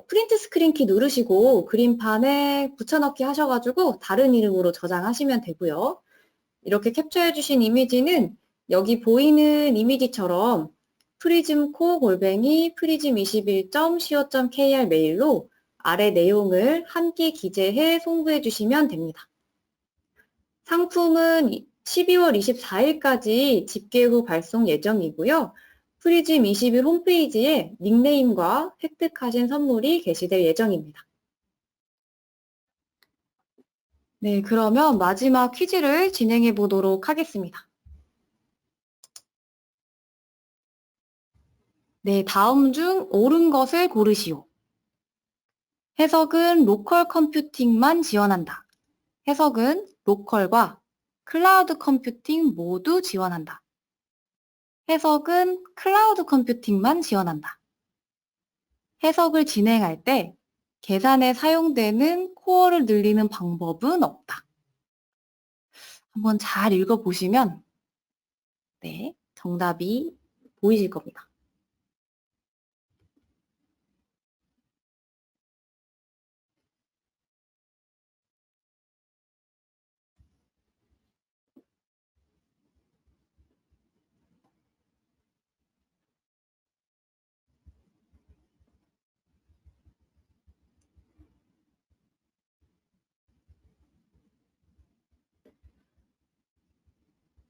프린트 스크린 키 누르시고 그림판에 붙여넣기 하셔가지고 다른 이름으로 저장하시면 되고요. 이렇게 캡처해 주신 이미지는 여기 보이는 이미지처럼 프리즘코 골뱅이 prism21.co.kr 메일로 아래 내용을 함께 기재해 송부해 주시면 됩니다. 상품은 12월 24일까지 집계 후 발송 예정이고요. 프리즘 21 홈페이지에 닉네임과 획득하신 선물이 게시될 예정입니다. 네, 그러면 마지막 퀴즈를 진행해 보도록 하겠습니다. 네, 다음 중 옳은 것을 고르시오. 해석은 로컬 컴퓨팅만 지원한다. 해석은 로컬과 클라우드 컴퓨팅 모두 지원한다. 해석은 클라우드 컴퓨팅만 지원한다. 해석을 진행할 때 계산에 사용되는 코어를 늘리는 방법은 없다. 한번 잘 읽어보시면 네, 정답이 보이실 겁니다.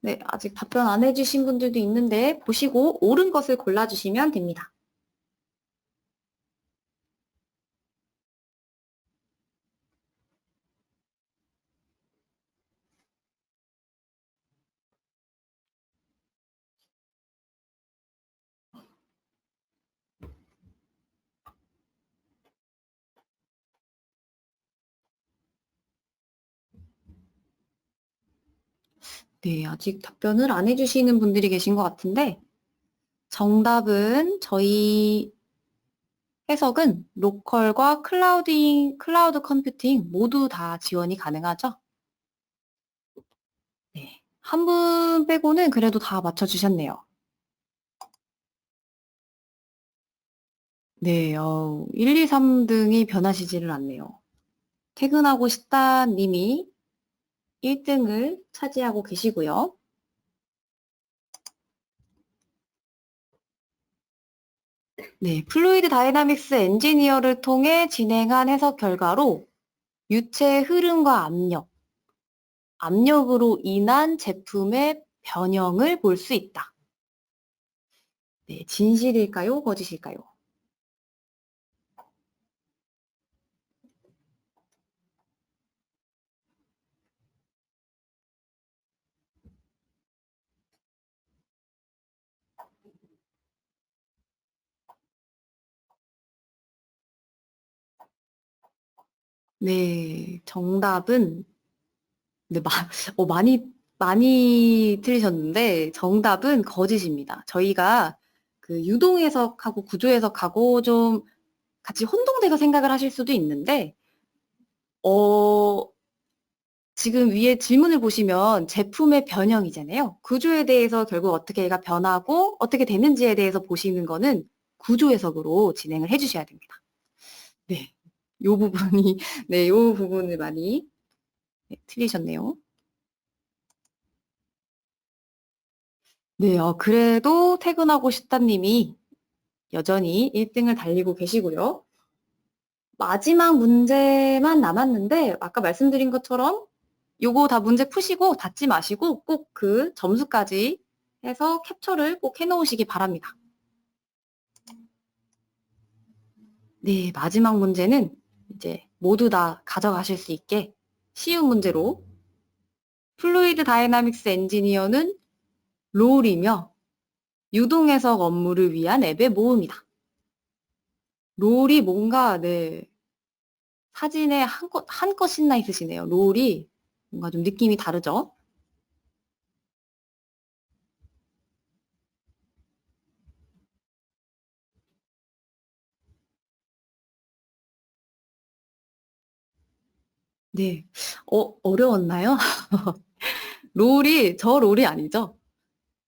네, 아직 답변 안 해주신 분들도 있는데 보시고 옳은 것을 골라주시면 됩니다. 네, 아직 답변을 안 해주시는 분들이 계신 것 같은데 정답은 저희 해석은 로컬과 클라우드 컴퓨팅 모두 다 지원이 가능하죠? 네. 한 분 빼고는 그래도 다 맞춰주셨네요. 네, 1, 2, 3등이 변하시지를 않네요. 퇴근하고 싶다 님이 1등을 차지하고 계시고요. 네, 플루이드 다이나믹스 엔지니어를 통해 진행한 해석 결과로 유체 흐름과 압력으로 인한 제품의 변형을 볼 수 있다. 네, 진실일까요? 거짓일까요? 네, 정답은, 네, 많이 틀리셨는데, 정답은 거짓입니다. 저희가 그 유동 해석하고 구조 해석하고 좀 같이 혼동돼서 생각을 하실 수도 있는데, 어, 지금 위에 질문을 보시면 제품의 변형이잖아요. 구조에 대해서 결국 어떻게 얘가 변하고 어떻게 되는지에 대해서 보시는 거는 구조 해석으로 진행을 해 주셔야 됩니다. 네. 요 부분이, 네, 요 부분을 많이 네, 틀리셨네요. 네, 그래도 퇴근하고 싶다님이 여전히 1등을 달리고 계시고요. 마지막 문제만 남았는데, 아까 말씀드린 것처럼 요거 다 문제 푸시고 닫지 마시고 꼭 그 점수까지 해서 캡처를 꼭 해놓으시기 바랍니다. 네, 마지막 문제는 이제 모두 다 가져가실 수 있게 쉬운 문제로 플루이드 다이나믹스 엔지니어는 롤이며 유동해석 업무를 위한 앱의 모음이다. 롤이 뭔가 네, 사진에 한껏 신나 있으시네요. 롤이 뭔가 좀 느낌이 다르죠? 네. 어려웠나요? 저 롤이 아니죠?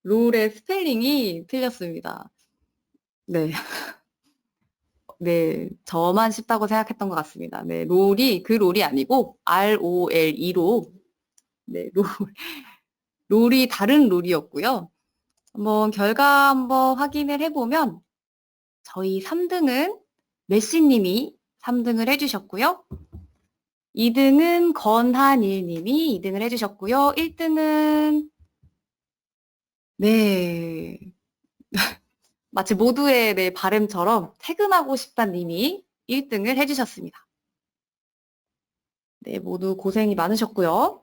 롤의 스펠링이 틀렸습니다. 네. 네. 저만 쉽다고 생각했던 것 같습니다. 네. 롤이 아니고, ROLE로, 네, 롤이 다른 롤이었고요. 결과 한번 확인을 해보면, 저희 3등은 메시님이 3등을 해주셨고요. 2등은 건한일님이 2등을 해주셨고요. 1등은, 네, 마치 모두의 네, 발음처럼 퇴근하고 싶다님이 1등을 해주셨습니다. 네, 모두 고생이 많으셨고요.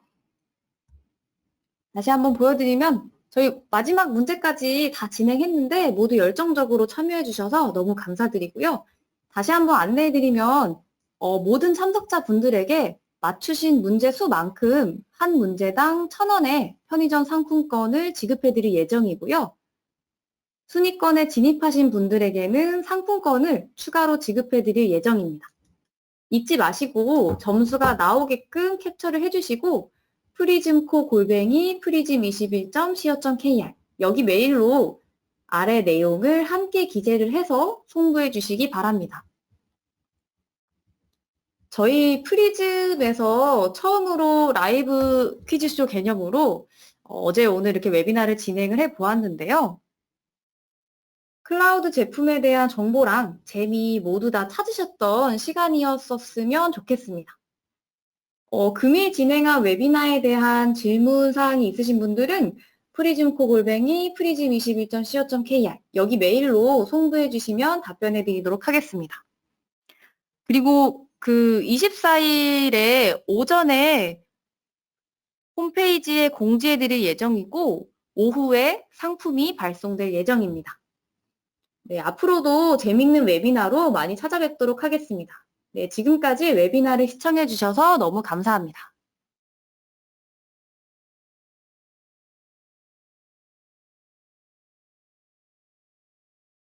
다시 한번 보여드리면 저희 마지막 문제까지 다 진행했는데 모두 열정적으로 참여해주셔서 너무 감사드리고요. 다시 한번 안내해드리면 모든 참석자분들에게 맞추신 문제 수만큼 한 문제당 1,000원의 편의점 상품권을 지급해드릴 예정이고요. 순위권에 진입하신 분들에게는 상품권을 추가로 지급해드릴 예정입니다. 잊지 마시고 점수가 나오게끔 캡처를 해주시고 프리즘코@prism21.co.kr 여기 메일로 아래 내용을 함께 기재를 해서 송부해 주시기 바랍니다. 저희 프리즘에서 처음으로 라이브 퀴즈쇼 개념으로 어제 오늘 이렇게 웨비나를 진행을 해 보았는데요. 클라우드 제품에 대한 정보랑 재미 모두 다 찾으셨던 시간이었었으면 좋겠습니다. 금일 진행한 웨비나에 대한 질문 사항이 있으신 분들은 prism@prism21.co.kr 여기 메일로 송부해 주시면 답변해 드리도록 하겠습니다. 그리고 그 24일에 오전에 홈페이지에 공지해 드릴 예정이고 오후에 상품이 발송될 예정입니다. 네, 앞으로도 재밌는 웨비나로 많이 찾아뵙도록 하겠습니다. 네, 지금까지 웨비나를 시청해 주셔서 너무 감사합니다.